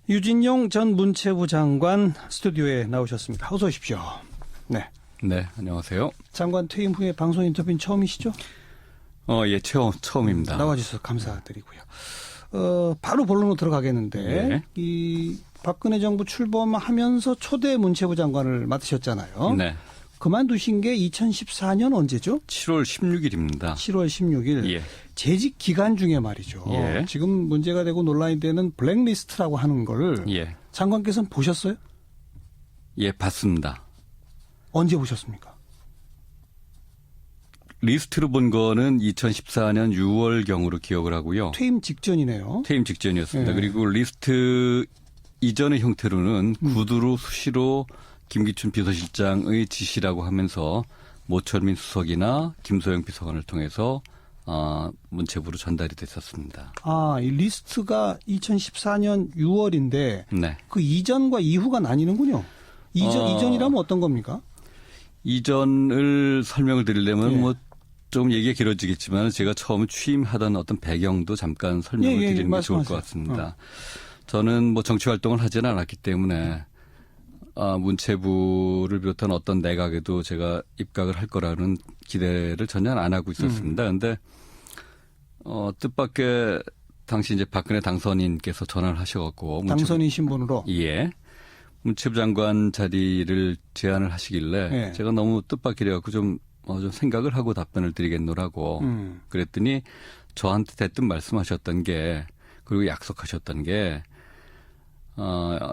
유진용 전 문체부 장관 스튜디오에 나오셨습니다. 어서 오십시오. 네. 네, 안녕하세요. 장관 퇴임 후에 방송 인터뷰는 처음이시죠? 예, 처음입니다. 나와주셔서 감사드리고요. 바로 본론으로 들어가겠는데, 네. 이 박근혜 정부 출범하면서 초대 문체부 장관을 맡으셨잖아요. 네. 그만두신 게 2014년 언제죠? 7월 16일입니다. 7월 16일. 예. 재직 기간 중에 말이죠. 예. 지금 문제가 되고 논란이 되는 블랙리스트라고 하는 걸 예. 장관께서는 보셨어요? 예, 봤습니다. 언제 보셨습니까? 리스트로 본 거는 2014년 6월경으로 기억을 하고요. 퇴임 직전이네요. 퇴임 직전이었습니다. 예. 그리고 리스트 이전의 형태로는 구두로 수시로 김기춘 비서실장의 지시라고 하면서 모철민 수석이나 김소영 비서관을 통해서 문체부로 전달이 됐었습니다. 이 리스트가 2014년 6월인데 네. 그 이전과 이후가 나뉘는군요. 이전이라면 어떤 겁니까? 이전을 설명을 드리려면 예. 좀 얘기가 길어지겠지만 제가 처음 취임하던 어떤 배경도 잠깐 설명을 예, 드리는 게 좋을 것 말씀하세요. 같습니다. 저는 정치 활동을 하지는 않았기 때문에 문체부를 비롯한 어떤 내각에도 제가 입각을 할 거라는 기대를 전혀 안 하고 있었습니다. 그런데 뜻밖의 당시 이제 박근혜 당선인께서 전화를 하셔갖고 당선인 신분으로. 예. 문체부 장관 자리를 제안을 하시길래 예. 제가 너무 뜻밖이래갖고 좀 생각을 하고 답변을 드리겠노라고 그랬더니 저한테 대뜸 말씀하셨던 게 그리고 약속하셨던 게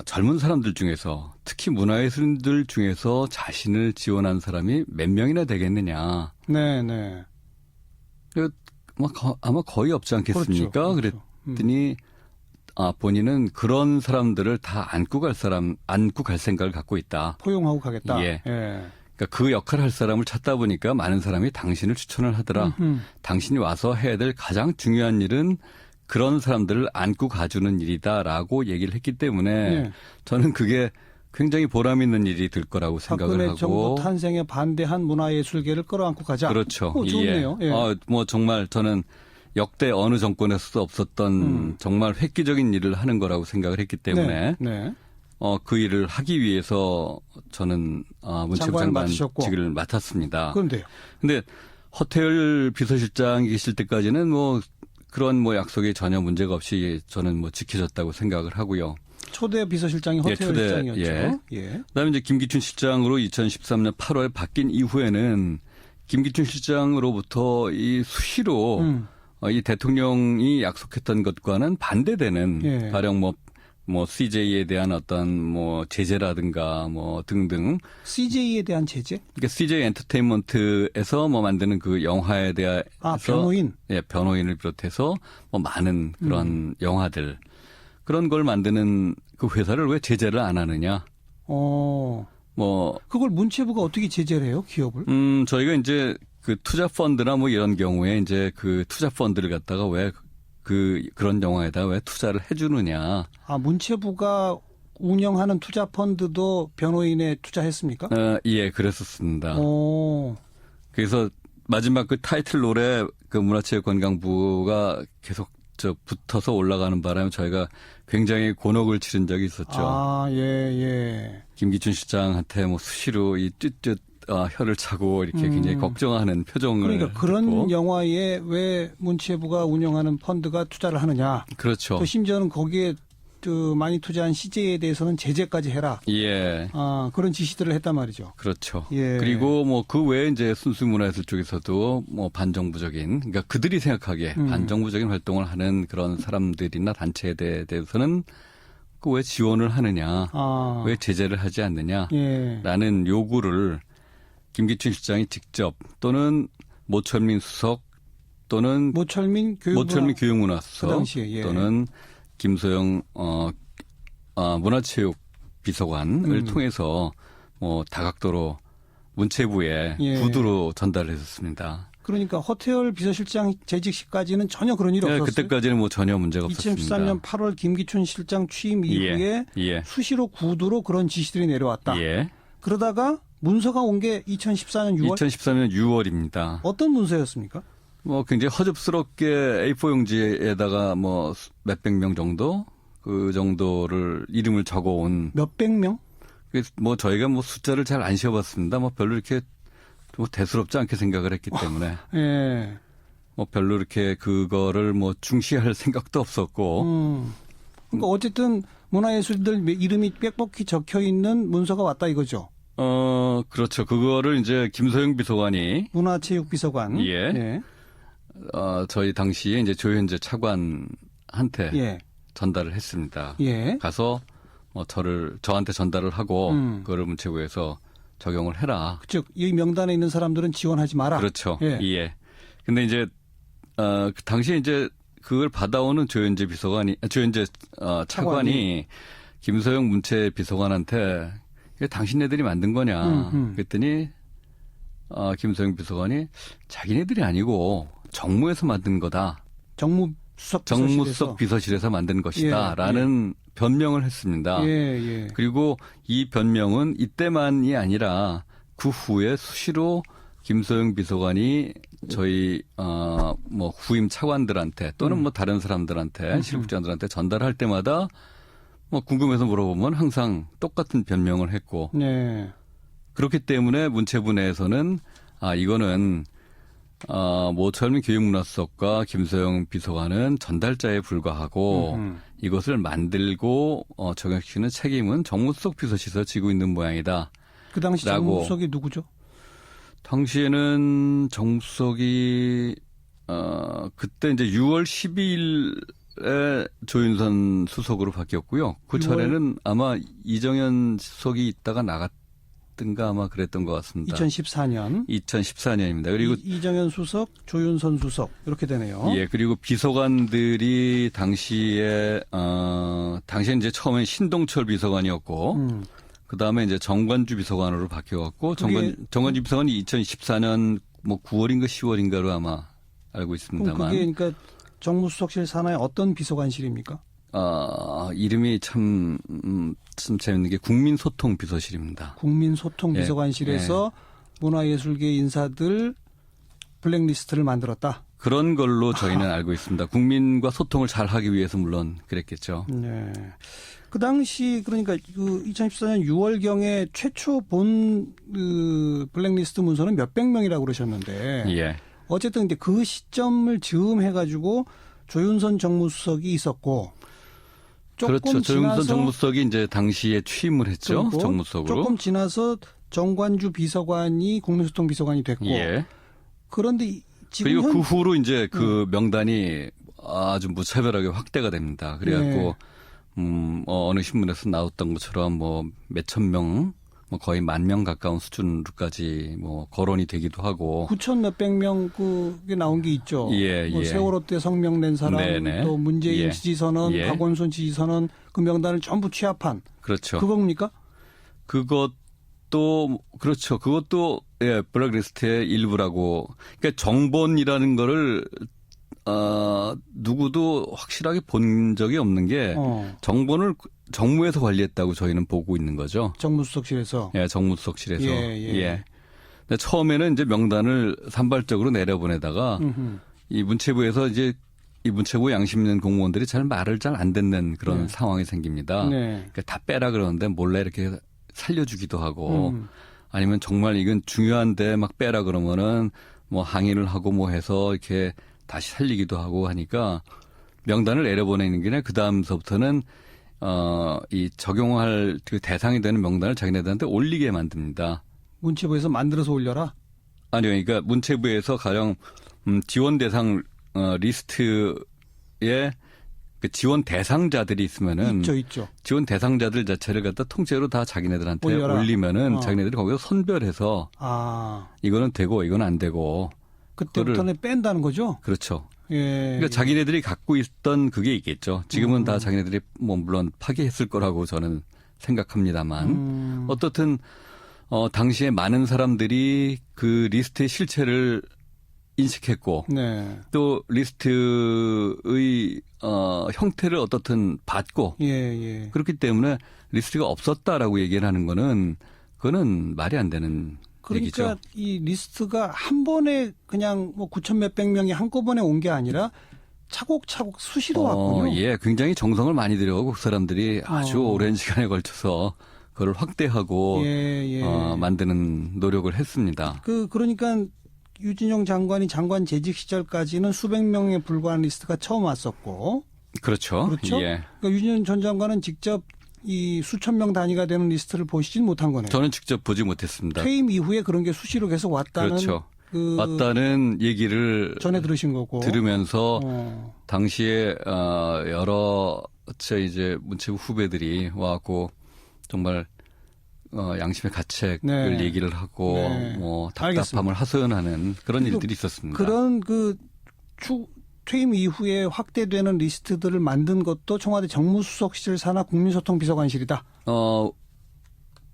젊은 사람들 중에서 특히 문화예술인들 중에서 자신을 지원한 사람이 몇 명이나 되겠느냐. 네네. 아마 거의 없지 않겠습니까? 그렇죠. 그랬더니 본인은 그런 사람들을 다 안고 갈 생각을 갖고 있다. 포용하고 가겠다. 예. 예. 그러니까 그 역할을 할 사람을 찾다 보니까 많은 사람이 당신을 추천을 하더라. 당신이 와서 해야 될 가장 중요한 일은 그런 사람들을 안고 가주는 일이다라고 얘기를 했기 때문에 예. 저는 그게 굉장히 보람 있는 일이 될 거라고 생각을 박근혜 하고. 정부 탄생에 반대한 문화예술계를 끌어안고 가자. 그렇죠. 좋네요. 예. 예. 정말 저는 역대 어느 정권에서도 없었던 정말 획기적인 일을 하는 거라고 생각을 했기 때문에 네. 그 일을 하기 위해서 저는 문체부 장관직을 맡았습니다. 그런데요. 근데 허태열 비서실장이 계실 때까지는 그런 약속이 전혀 문제가 없이 저는 지켜졌다고 생각을 하고요. 초대 비서실장이 허태열 실장이었죠. 예. 예. 그다음에 이제 김기춘 실장으로 2013년 8월에 바뀐 이후에는 김기춘 실장으로부터 이 수시로 이 대통령이 약속했던 것과는 반대되는 예. 가령 CJ에 대한 어떤 제재라든가 등등. CJ에 대한 제재? 그러니까 CJ 엔터테인먼트에서 만드는 그 영화에 대해서 변호인. 예, 변호인을 비롯해서 많은 그런 영화들 그런 걸 만드는 그 회사를 왜 제재를 안 하느냐? 그걸 문체부가 어떻게 제재를 해요, 기업을? 저희가 이제 그 투자 펀드나 이런 경우에 이제 그 투자 펀드를 갖다가 왜 그런 영화에다 왜 투자를 해주느냐. 문체부가 운영하는 투자 펀드도 변호인에 투자했습니까? 예, 그랬었습니다. 그래서 마지막 그 타이틀롤에 그 문화체육관광부가 계속 붙어서 올라가는 바람에 저희가 굉장히 곤혹을 치른 적이 있었죠. 예. 김기춘 실장한테 수시로 이 쯧쯧 혀를 차고 이렇게 굉장히 걱정하는 표정을. 그러니까 그런 영화에 왜 문체부가 운영하는 펀드가 투자를 하느냐. 그렇죠. 또 심지어는 거기에 많이 투자한 CJ에 대해서는 제재까지 해라. 예. 그런 지시들을 했단 말이죠. 그렇죠. 예. 그리고 그 외에 이제 순수문화예술 쪽에서도 반정부적인, 그러니까 그들이 생각하기에 반정부적인 활동을 하는 그런 사람들이나 단체에 대해서는 그 왜 지원을 하느냐, 왜 제재를 하지 않느냐라는 요구를 김기춘 실장이 직접 또는 모철민 수석 또는 모철민 교육문화 수석 그 당시에, 예. 또는 김소영 문화체육 비서관을 통해서 다각도로 문체부에 구두로 전달을 했었습니다. 그러니까 허태열 비서실장 재직 시까지는 전혀 그런 일이 없었어요? 그때까지는 전혀 문제가 없었습니다. 2013년 8월 김기춘 실장 취임 이후에 수시로 구두로 그런 지시들이 내려왔다. 예. 그러다가 문서가 온 게 2014년 6월? 2014년 6월입니다. 어떤 문서였습니까? 굉장히 허접스럽게 A4 용지에다가 몇백 명 정도 그 정도를 이름을 적어온 몇백 명? 뭐 저희가 뭐 숫자를 잘 안 세어봤습니다. 뭐 별로 이렇게 뭐 대수롭지 않게 생각을 했기 때문에 예. 뭐 별로 이렇게 그거를 뭐 중시할 생각도 없었고. 그러니까 어쨌든 문화예술들 이름이 빽빽히 적혀 있는 문서가 왔다 이거죠. 그렇죠. 그거를 이제 김소영 비서관이 문화체육비서관. 예. 예. 저희 당시에 이제 조현재 차관한테 예. 전달을 했습니다. 예. 가서 뭐 저한테 전달을 하고 그거를 문체부에서 적용을 해라. 즉 이 명단에 있는 사람들은 지원하지 마라. 그렇죠. 예. 예. 근데 이제 그 당시에 이제 그걸 받아오는 조현재 차관이 김소영 문체 비서관한테 이게 당신네들이 만든 거냐. 그랬더니 김소영 비서관이 자기네들이 아니고 정무에서 만든 거다. 정무수석 비서실에서 만든 것이다라는 변명을 했습니다. 그리고 이 변명은 이때만이 아니라 그 후에 수시로 김소영 비서관이 저희 뭐 후임 차관들한테 또는 뭐 다른 사람들한테 실국장들한테 전달할 때마다 뭐 궁금해서 물어보면 항상 똑같은 변명을 했고 그렇기 때문에 문체부 내에서는 이거는 모철민 교육문화수석과 김소영 비서관은 전달자에 불과하고 이것을 만들고 적용시키는 책임은 정무수석 비서실에서 지고 있는 모양이다. 그 당시 정무수석이 누구죠? 당시에는 정무수석이 그때 이제 6월 12일에 조윤선 수석으로 바뀌었고요. 그 전에는 아마 이정현 수석이 있다가 나갔든가 아마 그랬던 것 같습니다. 2014년입니다. 그리고 이정현 수석, 조윤선 수석 이렇게 되네요. 예, 그리고 비서관들이 당시에 이제 처음엔 신동철 비서관이었고. 그 다음에 이제 정관주 비서관으로 바뀌어갖고 정관주 비서관이 2014년 뭐 9월인가 10월인가로 아마 알고 있습니다만. 그게 그러니까 정무수석실 산하의 어떤 비서관실입니까? 이름이 참 재밌는 게 국민소통비서실입니다. 국민소통비서관실에서 문화예술계 인사들 블랙리스트를 만들었다. 그런 걸로 저희는 알고 있습니다. 국민과 소통을 잘 하기 위해서 물론 그랬겠죠. 네. 그 당시 그러니까 그 2014년 6월경에 최초 본 그 블랙리스트 문서는 몇백 명이라고 그러셨는데 예. 어쨌든 이제 그 시점을 즈음해가지고 조윤선 정무수석이 있었고 그렇죠. 조윤선 정무수석이 이제 당시에 취임을 했죠. 정무수석으로. 조금 지나서 정관주 비서관이 국민소통비서관이 됐고 그런데 지금 그리고 그 후로 이제 그 명단이 아주 무차별하게 확대가 됩니다. 그래갖고 어느 신문에서 나왔던 것처럼 뭐 몇천 명, 뭐 거의 10,000명 가까운 수준으로까지 뭐 거론이 되기도 하고. 9천 몇백 명 그게 나온 게 있죠. 뭐 세월호 때 성명 낸 사람, 또 문재인 지지선언, 박원순 지지선언 그 명단을 전부 취합한. 그렇죠. 그겁니까? 그것도 그렇죠. 그것도 블랙리스트의 일부라고. 그러니까 정본이라는 거를 누구도 확실하게 본 적이 없는 게 정본을 정무에서 관리했다고 저희는 보고 있는 거죠. 정무수석실에서. 예, 정무수석실에서. 예. 근데 처음에는 이제 명단을 산발적으로 내려보내다가 이 문체부에서 이제 이 문체부 양심 있는 공무원들이 잘 말을 잘 안 듣는 그런 상황이 생깁니다. 그러니까 다 빼라 그러는데 몰래 이렇게 살려주기도 하고 아니면 정말 이건 중요한데 막 빼라 그러면은 뭐 항의를 하고 뭐 해서 이렇게 다시 살리기도 하고 하니까 명단을 내려보내는 게 아니라 그 다음서부터는 이 적용할 그 대상이 되는 명단을 자기네들한테 올리게 만듭니다. 문체부에서 만들어서 올려라? 아니요. 그러니까 문체부에서 가령 지원 대상 리스트에 그 지원 대상자들이 있으면은 있죠. 지원 대상자들 자체를 갖다 통째로 다 자기네들한테 올리면은 자기네들이 거기서 선별해서 이거는 되고 이건 안 되고 그때부터는 뺀다는 거죠? 그렇죠. 그러니까 자기네들이 갖고 있던 그게 있겠죠. 지금은 다 자기네들이 뭐 물론 파기했을 거라고 저는 생각합니다만 어떻든 당시에 많은 사람들이 그 리스트의 실체를 인식했고 또 리스트의 형태를 어떻든 봤고 그렇기 때문에 리스트가 없었다라고 얘기를 하는 거는 그거는 말이 안 되는 그러니까 얘기죠. 이 리스트가 한 번에 그냥 뭐 9천 몇백 명이 한꺼번에 온 게 아니라 차곡차곡 수시로 왔군요. 예, 굉장히 정성을 많이 들여가고 그 사람들이 아주 오랜 시간에 걸쳐서 그걸 확대하고 만드는 노력을 했습니다. 그러니까 유진용 장관이 장관 재직 시절까지는 수백 명에 불과한 리스트가 처음 왔었고. 그렇죠. 그렇죠. 예. 그러니까 유진용 전 장관은 직접 이 수천 명 단위가 되는 리스트를 보시진 못한 거네요. 저는 직접 보지 못했습니다. 퇴임 이후에 그런 게 수시로 계속 왔다는. 그렇죠. 왔다는 얘기를 전에 들으신 거고. 들으면서 당시에 여러 이제 문체부 후배들이 와갖고 정말 양심의 가책을 얘기를 하고 뭐 답답함을 하소연하는 그런 일들이 있었습니다. 그런 퇴임 이후에 확대되는 리스트들을 만든 것도 청와대 정무수석실 산하 국민소통비서관실이다.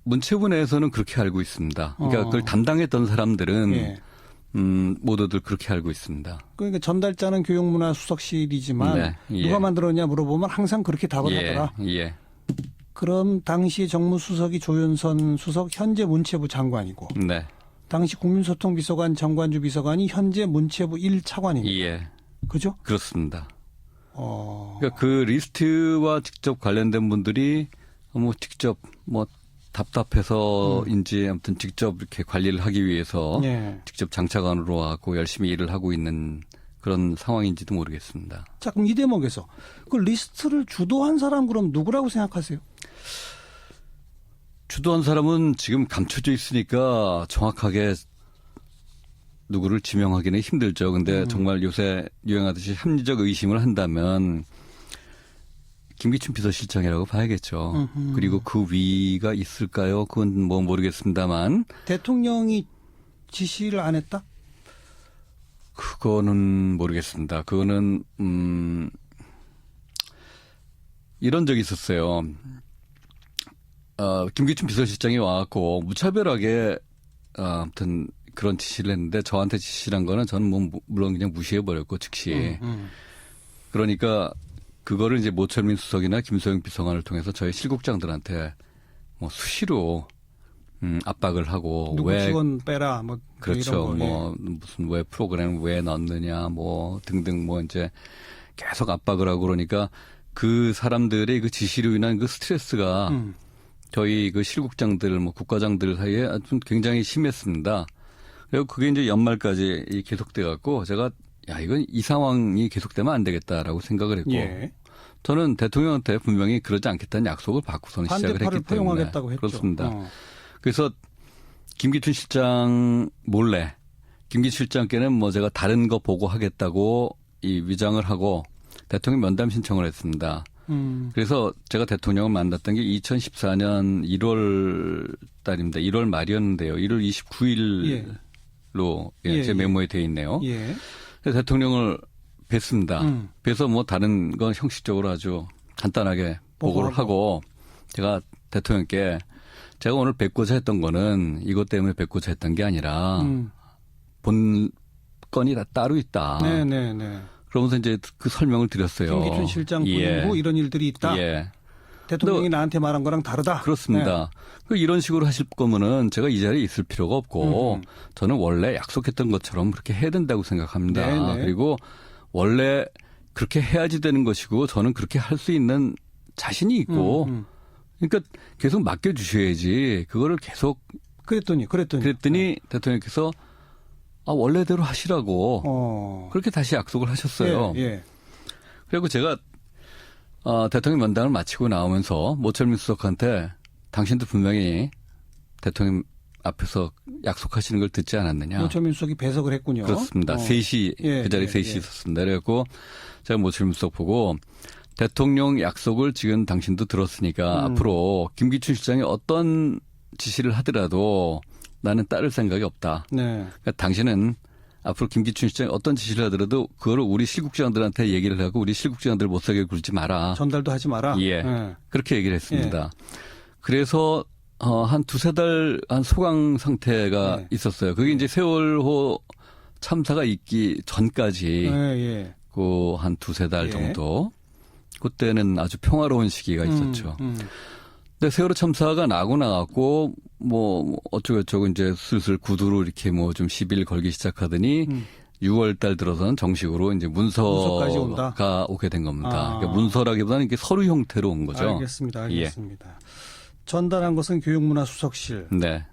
문체부 내에서는 그렇게 알고 있습니다. 그러니까 그걸 담당했던 사람들은 모두들 그렇게 알고 있습니다. 그러니까 전달자는 교육문화수석실이지만 누가 만들었냐 물어보면 항상 그렇게 답을 하더라. 예. 그럼 당시 정무수석이 조윤선 수석 현재 문체부 장관이고 당시 국민소통비서관 정관주 비서관이 현재 문체부 1차관입니다. 예. 그죠? 그렇습니다. 그러니까 그 리스트와 직접 관련된 분들이 직접 답답해서인지 아무튼 직접 이렇게 관리를 하기 위해서 직접 장차관으로 와서 열심히 일을 하고 있는 그런 상황인지도 모르겠습니다. 자, 그럼 이 대목에서 그 리스트를 주도한 사람 그럼 누구라고 생각하세요? 주도한 사람은 지금 감춰져 있으니까 정확하게 누구를 지명하기는 힘들죠. 근데 정말 요새 유행하듯이 합리적 의심을 한다면 김기춘 비서실장이라고 봐야겠죠. 그리고 그 위가 있을까요? 그건 뭐 모르겠습니다만. 대통령이 지시를 안 했다? 그거는 모르겠습니다. 그거는 이런 적이 있었어요. 김기춘 비서실장이 와갖고 무차별하게 아무튼 그런 지시를 했는데 저한테 지시한 거는 저는 물론 그냥 무시해버렸고 즉시. 그러니까 그거를 이제 모철민 수석이나 김소영 비서관을 통해서 저희 실국장들한테 수시로 압박을 하고 누구 직원 빼라 그렇죠. 무슨 왜 프로그램 왜 넣느냐 등등 이제 계속 압박을 하고 그러니까 그 사람들의 그 지시로 인한 그 스트레스가 저희 그 실국장들 국과장들 사이에 아주 굉장히 심했습니다. 그리고 그게 이제 연말까지 계속돼 갖고 제가 이건 이 상황이 계속되면 안 되겠다라고 생각을 했고 저는 대통령한테 분명히 그러지 않겠다는 약속을 받고서는 시작을 했기 때문에 포용하겠다고 했죠. 그렇습니다. 그래서 김기춘 실장 몰래 김기춘 실장께는 제가 다른 거 보고 하겠다고 이 위장을 하고 대통령 면담 신청을 했습니다. 그래서 제가 대통령을 만났던 게 2014년 1월 달입니다. 1월 말이었는데요. 1월 29일로 제 메모에 돼 있네요. 그래서 대통령을 뵀습니다. 뵈서 다른 건 형식적으로 아주 간단하게 보고를 하고 제가 대통령께 제가 오늘 뵙고자 했던 거는 이것 때문에 뵙고자 했던 게 아니라 본 건이 다 따로 있다. 그러면서 이제 그 설명을 드렸어요. 김기춘 실장 부임 후 이런 일들이 있다. 대통령이 나한테 말한 거랑 다르다. 그렇습니다. 이런 식으로 하실 거면은 제가 이 자리에 있을 필요가 없고 저는 원래 약속했던 것처럼 그렇게 해야 된다고 생각합니다. 그리고 원래 그렇게 해야지 되는 것이고 저는 그렇게 할 수 있는 자신이 있고 그러니까 계속 맡겨주셔야지 그거를 계속 그랬더니 대통령께서 원래대로 하시라고 그렇게 다시 약속을 하셨어요. 그리고 제가 대통령 면담을 마치고 나오면서 모철민 수석한테 당신도 분명히 대통령 앞에서 약속하시는 걸 듣지 않았느냐. 모철민 수석이 배석을 했군요. 그렇습니다. 3시 그 자리에 3시 있었습니다. 그래갖고 제가 모철민 수석 보고 대통령 약속을 지금 당신도 들었으니까 앞으로 김기춘 실장이 어떤 지시를 하더라도 나는 따를 생각이 없다. 그러니까 당신은 앞으로 김기춘 실장이 어떤 지시를 하더라도 그거를 우리 실국장들한테 얘기를 하고 우리 실국장들 못 살게 굴지 마라. 전달도 하지 마라. 그렇게 얘기를 했습니다. 그래서 한 두세 달 한 소강 상태가 있었어요. 그게 이제 세월호 참사가 있기 전까지 그 한 두세 달 정도. 그때는 아주 평화로운 시기가 있었죠. 근데 세월호 참사가 나고 나갔고 어쩌고저쩌고 이제 슬슬 구두로 이렇게 좀 시비를 걸기 시작하더니 6월 달 들어서는 정식으로 이제 문서까지 온다? 문서가 오게 된 겁니다. 그러니까 문서라기보다는 이게 서류 형태로 온 거죠. 알겠습니다. 전달한 것은 교육문화수석실. 네.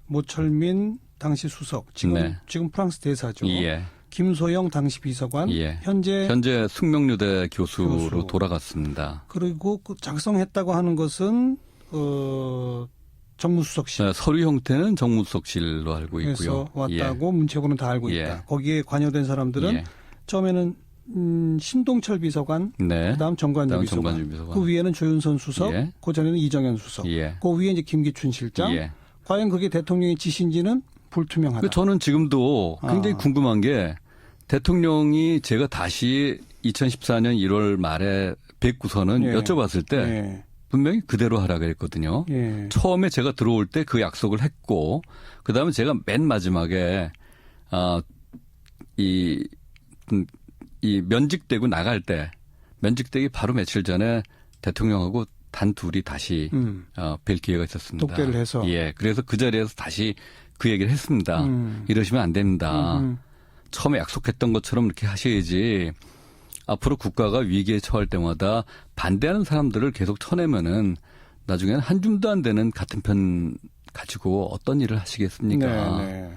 모철민 당시 수석. 지금 프랑스 대사죠. 예. 김소영 당시 비서관. 예. 현재 숙명여대 교수로 돌아갔습니다. 그리고 그 작성했다고 하는 것은 정무수석실. 네, 서류 형태는 정무수석실로 알고 있고요. 그래서 왔다고 문체부는 다 알고 있다. 거기에 관여된 사람들은 처음에는 신동철 비서관, 그다음 정관주 비서관. 그 위에는 조윤선 수석, 그 전에는 이정현 수석, 그 위에 이제 김기춘 실장. 과연 그게 대통령의 지시인지는 불투명하다. 저는 지금도 굉장히 궁금한 게 대통령이 제가 다시 2014년 1월 말에 뵙고서는 여쭤봤을 때 분명히 그대로 하라 그랬거든요. 처음에 제가 들어올 때 그 약속을 했고 그다음에 제가 맨 마지막에 이 면직되고 나갈 때 면직되기 바로 며칠 전에 대통령하고 단 둘이 다시 뵐 기회가 있었습니다. 독대를 해서. 그래서 그 자리에서 다시 그 얘기를 했습니다. 이러시면 안 됩니다. 처음에 약속했던 것처럼 이렇게 하셔야지 앞으로 국가가 위기에 처할 때마다 반대하는 사람들을 계속 쳐내면은 나중에는 한 줌도 안 되는 같은 편 가지고 어떤 일을 하시겠습니까?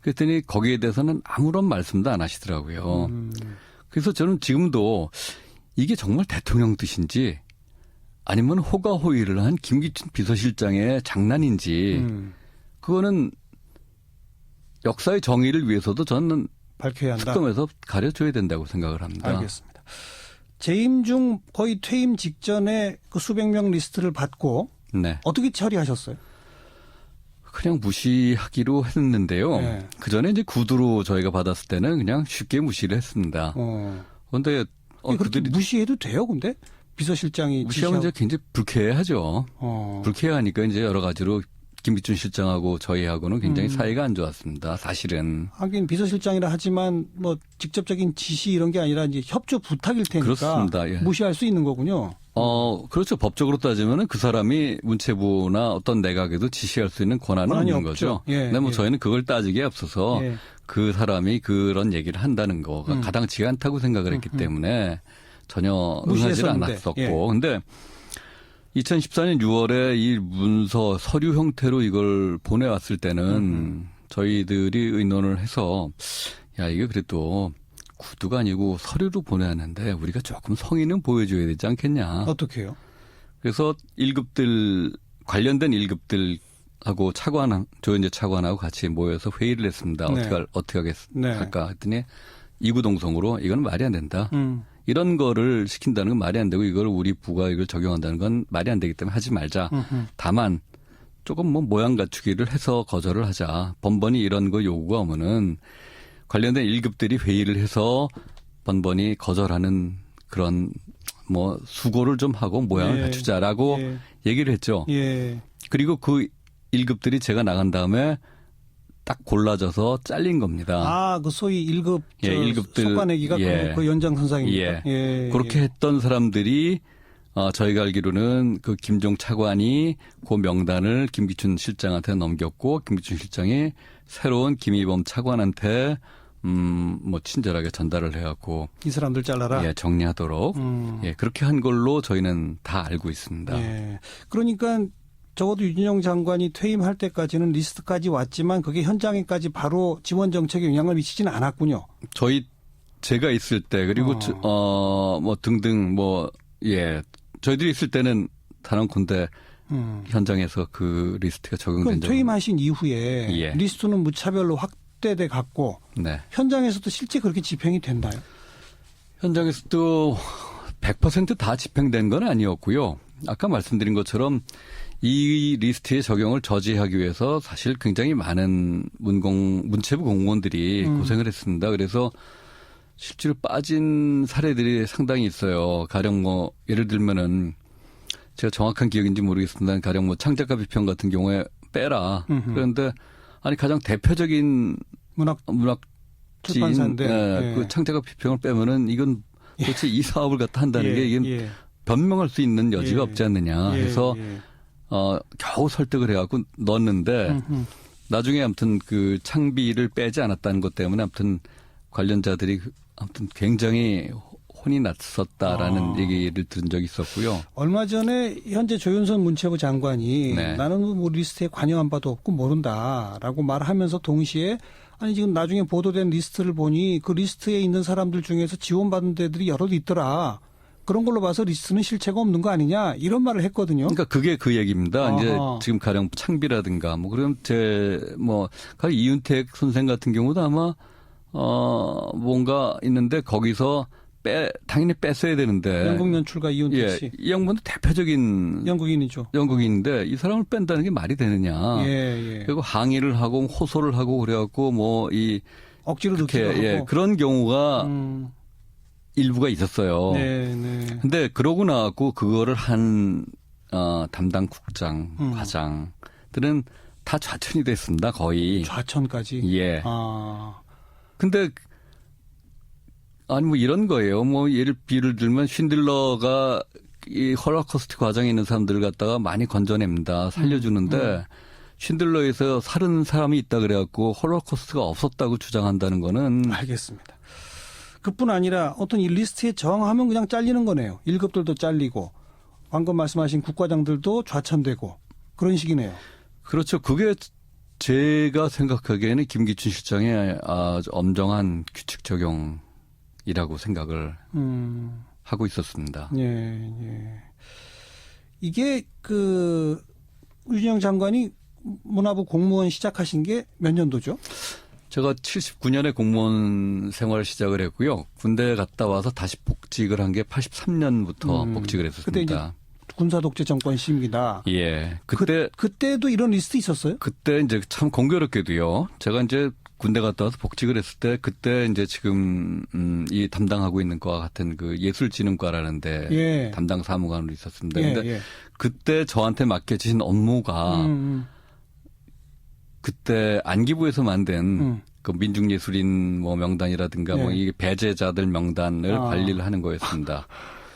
그랬더니 거기에 대해서는 아무런 말씀도 안 하시더라고요. 그래서 저는 지금도 이게 정말 대통령 뜻인지 아니면 호가호위를 한 김기춘 비서실장의 장난인지 그거는 역사의 정의를 위해서도 저는 밝혀야 한다. 특검에서 가려줘야 된다고 생각을 합니다. 알겠습니다. 재임 중 거의 퇴임 직전에 그 수백 명 리스트를 받고 어떻게 처리하셨어요? 그냥 무시하기로 했는데요. 그 전에 이제 구두로 저희가 받았을 때는 그냥 쉽게 무시를 했습니다. 그런데 그렇게 무시해도 돼요, 근데? 비서실장이 무시하면 이제 굉장히 불쾌하죠. 불쾌하니까 이제 여러 가지로 김기춘 실장하고 저희하고는 굉장히 사이가 안 좋았습니다. 사실은. 하긴 비서실장이라 하지만 뭐 직접적인 지시 이런 게 아니라 이제 협조 부탁일 테니까 그렇습니다. 무시할 수 있는 거군요. 그렇죠. 법적으로 따지면은 그 사람이 문체부나 어떤 내각에도 지시할 수 있는 권한은 없는 거죠. 근데 뭐 저희는 그걸 따지기에 앞서서 그 사람이 그런 얘기를 한다는 거가 가당치가 않다고 생각을 했기 때문에 전혀 응하지 않았었고. 근데 2014년 6월에 이 문서 서류 형태로 이걸 보내왔을 때는 저희들이 의논을 해서 야 이게 그래도 구두가 아니고 서류로 보내왔는데 우리가 조금 성의는 보여줘야 되지 않겠냐. 어떻게 해요? 그래서 1급들 관련된 1급들하고 조현재 차관하고 같이 모여서 회의를 했습니다. 어떻게 할까 했더니 이구동성으로 이건 말이 안 된다. 이런 거를 시킨다는 건 말이 안 되고 이걸 우리 부가 이걸 적용한다는 건 말이 안 되기 때문에 하지 말자. 다만 조금 뭐 모양 갖추기를 해서 거절을 하자. 번번이 이런 거 요구가 오면은 관련된 1급들이 회의를 해서 번번이 거절하는 그런 뭐 수고를 좀 하고 모양을 갖추자라고 얘기를 했죠. 그리고 그 1급들이 제가 나간 다음에 딱 골라져서 잘린 겁니다. 그 소위 1급 1급들 속아내기가 그 연장선상입니다. 그렇게 했던 사람들이 저희가 알기로는 그 김종 차관이 그 명단을 김기춘 실장한테 넘겼고 김기춘 실장이 새로운 김희범 차관한테 뭐 친절하게 전달을 해갖고 이 사람들 잘라라. 정리하도록 그렇게 한 걸로 저희는 다 알고 있습니다. 그러니까 적어도 윤여정 장관이 퇴임할 때까지는 리스트까지 왔지만 그게 현장에까지 바로 지원 정책에 영향을 미치지는 않았군요. 제가 있을 때 그리고 뭐 등등 저희들이 있을 때는 단언컨대 현장에서 그 리스트가 적용된 그럼 퇴임하신 이후에 리스트는 무차별로 확대돼 갔고 현장에서도 실제 그렇게 집행이 됐나요? 현장에서도 100% 다 집행된 건 아니었고요. 아까 말씀드린 것처럼 이 리스트의 적용을 저지하기 위해서 사실 굉장히 많은 문체부 공무원들이 고생을 했습니다. 그래서 실제로 빠진 사례들이 상당히 있어요. 가령 뭐 예를 들면은 제가 정확한 기억인지 모르겠습니다. 가령 뭐 창작가 비평 같은 경우에 빼라. 그런데 아니 가장 대표적인 문학 출판사인데 그 창작가 비평을 빼면은 이건 도대체 이 사업을 갖다 한다는 게 이게 변명할 수 있는 여지가 없지 않느냐 해서 겨우 설득을 해갖고 넣었는데 나중에 아무튼 그 창비를 빼지 않았다는 것 때문에 아무튼 관련자들이 아무튼 굉장히 혼이 났었다라는 얘기를 들은 적이 있었고요. 얼마 전에 현재 조윤선 문체부 장관이 네. 나는 뭐 리스트에 관여한 바도 없고 모른다라고 말하면서 동시에 아니 지금 나중에 보도된 리스트를 보니 그 리스트에 있는 사람들 중에서 지원받은 데들이 여럿 있더라. 그런 걸로 봐서 리스트는 실체가 없는 거 아니냐 이런 말을 했거든요. 그러니까 그게 그 얘기입니다. 아하. 이제 지금 가령 창비라든가 뭐 그럼 가령 이윤택 선생 같은 경우도 아마 뭔가 있는데 거기서 당연히 뺐어야 되는데. 영국 연출가 이윤택 씨. 이 양반도 대표적인 영국인이죠. 영국인인데 이 사람을 뺀다는 게 말이 되느냐. 예. 그리고 항의를 하고 호소를 하고 그래갖고 억지로 넣기도 하고. 그런 경우가 일부가 있었어요. 네. 근데 그러고 나왔고 그거를 한 담당 국장, 과장들은 다 좌천이 됐습니다. 거의. 좌천까지. 예. 근데 아니 뭐 이런 거예요. 뭐 비를 들면 쉰들러가 이 홀로코스트 과정에 있는 사람들을 갖다가 많이 건져냅니다. 살려주는데 쉰들러에서 살은 사람이 있다 그래갖고 홀로코스트가 없었다고 주장한다는 거는. 알겠습니다. 그뿐 아니라 어떤 이 리스트에 정하면 그냥 잘리는 거네요. 1급들도 잘리고 방금 말씀하신 국과장들도 좌천되고 그런 식이네요. 그렇죠. 그게 제가 생각하기에는 김기춘 실장의 아주 엄정한 규칙 적용이라고 생각을 하고 있었습니다. 예. 이게 유진영 장관이 문화부 공무원 시작하신 게 몇 년도죠? 제가 79년에 공무원 생활을 시작을 했고요. 군대 갔다 와서 다시 복직을 한 게 83년부터 복직을 했었습니다. 그때 이제 군사독재 정권 시기다. 예. 그때도 이런 리스트 있었어요? 그때 이제 참 공교롭게도요. 제가 이제 군대 갔다 와서 복직을 했을 때 그때 이제 지금 이 담당하고 있는 과와 같은 그 예술진흥과라는데 담당 사무관으로 있었습니다. 그런데 그때 저한테 맡겨진 업무가 그때 안기부에서 만든 그 민중예술인 명단이라든가 이게 배제자들 명단을 관리를 하는 거였습니다.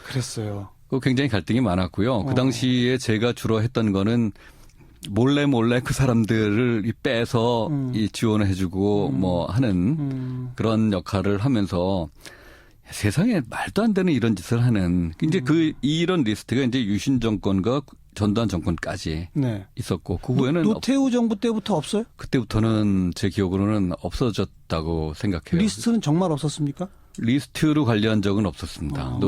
그랬어요. 굉장히 갈등이 많았고요. 그 당시에 제가 주로 했던 거는 몰래 그 사람들을 빼서 지원을 해주고 하는 그런 역할을 하면서 세상에 말도 안 되는 이런 짓을 하는 이제 이런 리스트가 이제 유신 정권과 전두환 정권까지 있었고 그 후에는 노태우 정부 때부터 없어요? 그때부터는 제 기억으로는 없어졌다고 생각해요. 리스트는 정말 없었습니까? 리스트로 관리한 적은 없었습니다.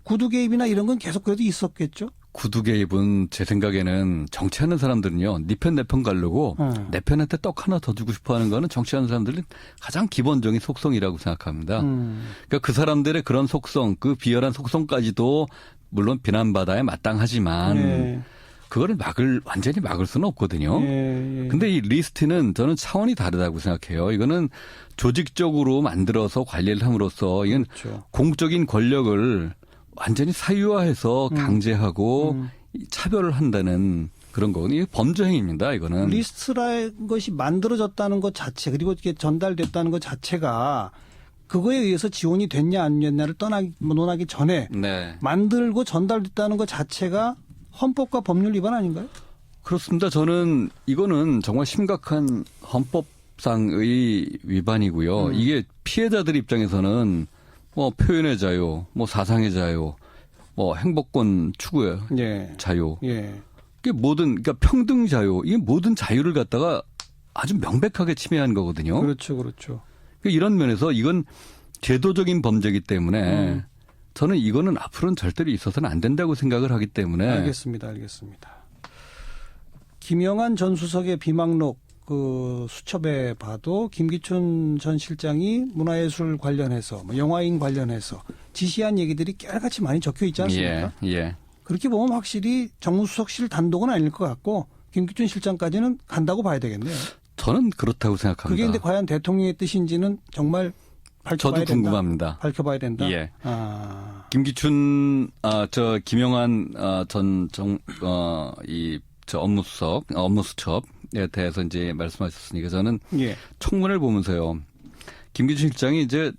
구두 개입이나 이런 건 계속 그래도 있었겠죠? 구두 개입은 제 생각에는 정치하는 사람들은요. 네 편 내 편 가르고 내 편한테 떡 하나 더 주고 싶어하는 거는 정치하는 사람들은 가장 기본적인 속성이라고 생각합니다. 그러니까 그 사람들의 그런 속성, 그 비열한 속성까지도 물론 비난받아야 마땅하지만 그거를 완전히 막을 수는 없거든요. 근데 이 리스트는 저는 차원이 다르다고 생각해요. 이거는 조직적으로 만들어서 관리를 함으로써 이건 공적인 권력을 완전히 사유화해서 강제하고 차별을 한다는 그런 거거든요. 이게 범죄 행위입니다. 이거는. 리스트라는 것이 만들어졌다는 것 자체 그리고 이게 전달됐다는 것 자체가 그거에 의해서 지원이 됐냐 안 됐냐를 논하기 전에 만들고 전달됐다는 것 자체가 헌법과 법률 위반 아닌가요? 그렇습니다. 저는 이거는 정말 심각한 헌법상의 위반이고요. 이게 피해자들 입장에서는 표현의 자유, 사상의 자유, 행복권 추구의 자유. 이게 그러니까 평등 자유, 이게 모든 자유를 갖다가 아주 명백하게 침해한 거거든요. 그렇죠. 이런 면에서 이건 제도적인 범죄이기 때문에 저는 이거는 앞으로는 절대로 있어서는 안 된다고 생각을 하기 때문에. 알겠습니다. 김영한 전 수석의 비망록 수첩에 봐도 김기춘 전 실장이 문화예술 관련해서 영화인 관련해서 지시한 얘기들이 깨알같이 많이 적혀 있지 않습니까? 그렇게 보면 확실히 정무수석실 단독은 아닐 것 같고 김기춘 실장까지는 간다고 봐야 되겠네요. 저는 그렇다고 생각합니다. 그게 근데 과연 대통령의 뜻인지는 정말 밝혀봐야 저도 궁금합니다. 밝혀봐야 된다. 김기춘, 김영한 업무수첩에 대해서 이제 말씀하셨으니까 저는 청문회를 보면서요. 김기춘 실장이 이제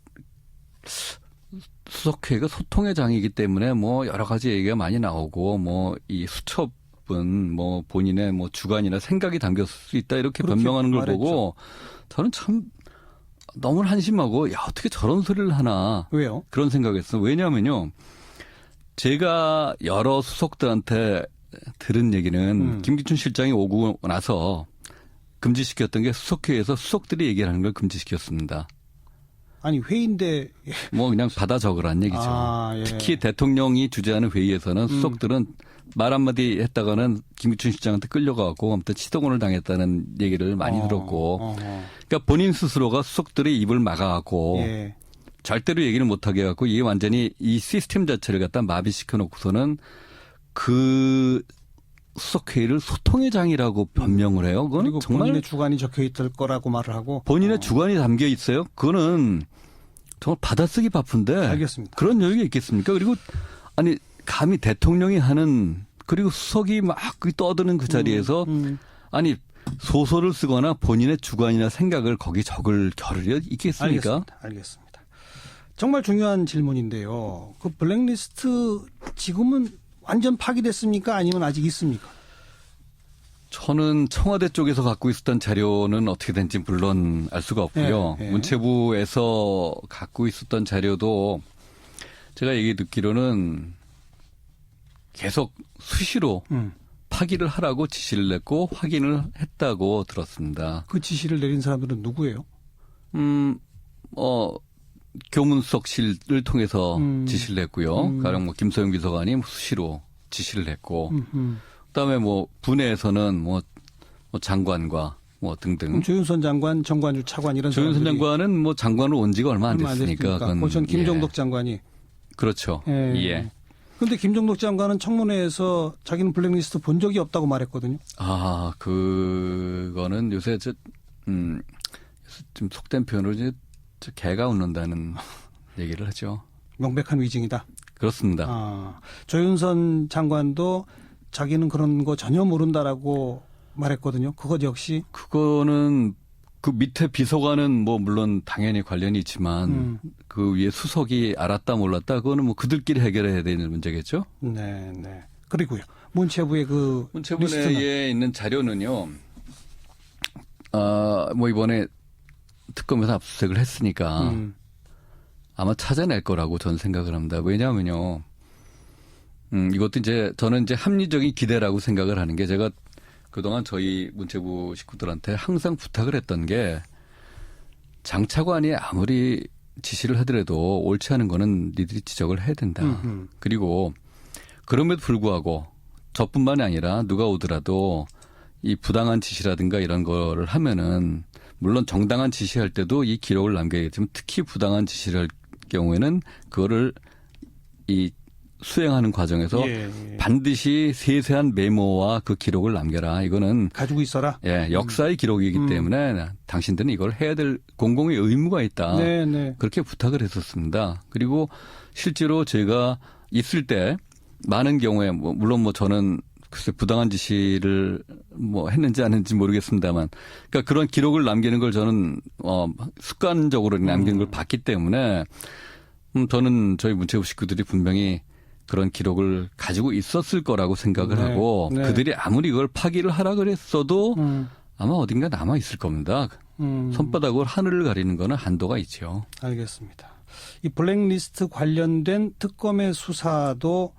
수석회가 소통의 장이기 때문에 여러 가지 얘기가 많이 나오고 이 수첩은 본인의 주관이나 생각이 담겼을 수 있다 이렇게 변명하는 걸 보고 저는 참 너무 한심하고 야 어떻게 저런 소리를 하나. 왜요? 그런 생각했어요. 왜냐하면요. 제가 여러 수석들한테 들은 얘기는 김기춘 실장이 오고 나서 금지시켰던 게 수석회의에서 수석들이 얘기하는 걸 금지시켰습니다. 아니 회의인데 뭐 그냥 받아 적으라는 얘기죠. 예. 특히 대통령이 주재하는 회의에서는 수석들은 말 한마디 했다가는 김기춘 실장한테 끌려가고 아무튼 치동원을 당했다는 얘기를 많이 들었고 그러니까 본인 스스로가 수석들의 입을 막아가고 예. 절대로 얘기를 못하게 해갖고 이게 완전히 이 시스템 자체를 갖다 마비시켜 놓고서는 그 수석회의를 소통의 장이라고 변명을 해요. 그건 그리고 정말 본인의 주관이 적혀 있을 거라고 말을 하고 본인의 주관이 담겨 있어요. 그거는 정말 받아쓰기 바쁜데 알겠습니다. 그런 여유가 있겠습니까? 그리고 아니 감히 대통령이 하는 그리고 수석이 막 떠드는 그 자리에서 아니 소설을 쓰거나 본인의 주관이나 생각을 거기 적을 겨를이 있겠습니까? 알겠습니다. 정말 중요한 질문인데요. 그 블랙리스트 지금은 완전 파기됐습니까? 아니면 아직 있습니까? 저는 청와대 쪽에서 갖고 있었던 자료는 어떻게 된지 물론 알 수가 없고요. 문체부에서 갖고 있었던 자료도 제가 얘기 듣기로는 계속 수시로 파기를 하라고 지시를 냈고 확인을 했다고 들었습니다. 그 지시를 내린 사람들은 누구예요? 교문수석실을 통해서 지시를 냈고요. 가령 뭐 김소영 비서관이 수시로 지시를 냈고, 그다음에 뭐 분해에서는 뭐 장관과 뭐 등등. 조윤선 장관, 정관주 차관 이런 조윤선 장관은 뭐 장관으로 온 지가 얼마 안 됐으니까. 그건 김종덕 장관이. 그렇죠. 예. 그런데 김종덕 장관은 청문회에서 자기는 블랙리스트 본 적이 없다고 말했거든요. 아, 그거는 요새 좀 속된 표현으로 이제 개가 웃는다는 얘기를 하죠. 명백한 위증이다. 그렇습니다. 조윤선 장관도 자기는 그런 거 전혀 모른다라고 말했거든요. 그것 역시. 그거는 그 밑에 비서관은 뭐 물론 당연히 관련이 있지만 그 위에 수석이 알았다 몰랐다 그거는 뭐 그들끼리 해결해야 되는 문제겠죠. 네. 그리고요. 문체부의 그 문체부 리스트는. 내에 있는 자료는요. 뭐 이번에 특검에서 압수수색을 했으니까 아마 찾아낼 거라고 저는 생각을 합니다. 왜냐하면요. 이것도 이제 저는 이제 합리적인 기대라고 생각을 하는 게 제가 그동안 저희 문체부 식구들한테 항상 부탁을 했던 게 장차관이 아무리 지시를 하더라도 옳지 않은 거는 니들이 지적을 해야 된다. 그리고 그럼에도 불구하고 저뿐만이 아니라 누가 오더라도 이 부당한 지시라든가 이런 거를 하면은 물론 정당한 지시할 때도 이 기록을 남겨야겠지만 특히 부당한 지시를 할 경우에는 그거를 이 수행하는 과정에서 반드시 세세한 메모와 그 기록을 남겨라. 이거는 가지고 있어라. 예, 역사의 기록이기 때문에 당신들은 이걸 해야 될 공공의 의무가 있다. 그렇게 부탁을 했었습니다. 그리고 실제로 제가 있을 때 많은 경우에 물론 뭐 저는 글쎄 부당한 지시를 뭐 했는지 안 했는지 모르겠습니다만 그러니까 그런 기록을 남기는 걸 저는 습관적으로 남기는 걸 봤기 때문에 저는 저희 문체부 식구들이 분명히 그런 기록을 가지고 있었을 거라고 생각을 하고 그들이 아무리 이걸 파기를 하라 그랬어도 아마 어딘가 남아 있을 겁니다. 손바닥으로 하늘을 가리는 거는 한도가 있죠. 알겠습니다. 이 블랙리스트 관련된 특검의 수사도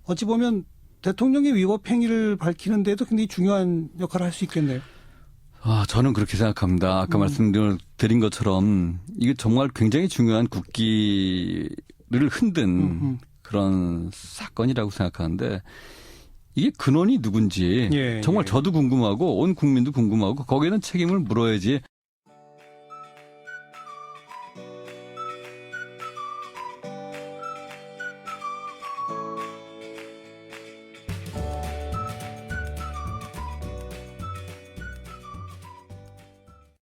어찌 보면 대통령의 위법 행위를 밝히는 데도 굉장히 중요한 역할을 할 수 있겠네요. 저는 그렇게 생각합니다. 아까 말씀드린 것처럼 이게 정말 굉장히 중요한 국기를 흔든 그런 사건이라고 생각하는데 이게 근원이 누군지 정말 저도 궁금하고 온 국민도 궁금하고 거기에는 책임을 물어야지